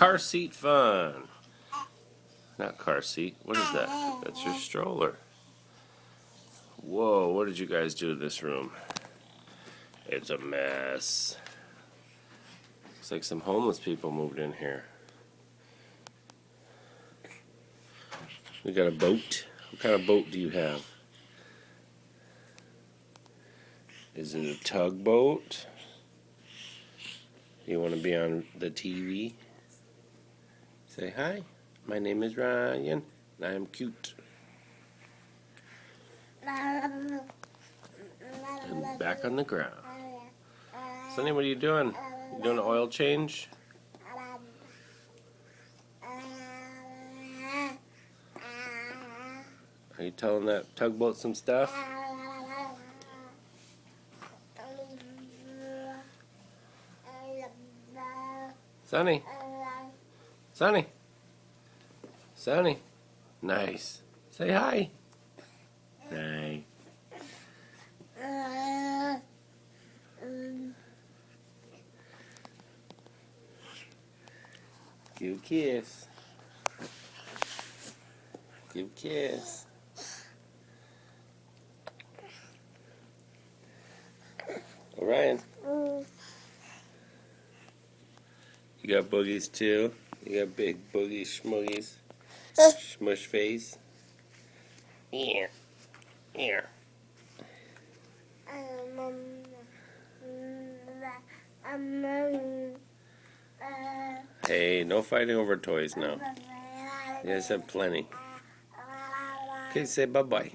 car seat fun. Not car seat. What is that? That's your stroller. Whoa, what did you guys do to this room? It's a mess. Looks like some homeless people moved in here. We got a boat. What kind of boat do you have? Is it a tugboat? You want to be on the TV? Say hi. My name is Ryan, and I'm cute. And back on the ground. Sonny, what are you doing? You doing an oil change? Are you telling that tugboat some stuff? Sonny. Sonny. Sonny. Nice. Say hi. Hi. Give a kiss. Give a kiss. Orion. You got boogies too? You got big boogies, schmoogies, smush face. Yeah. Yeah. Hey, no fighting over toys now. You guys have plenty. Okay, say bye-bye.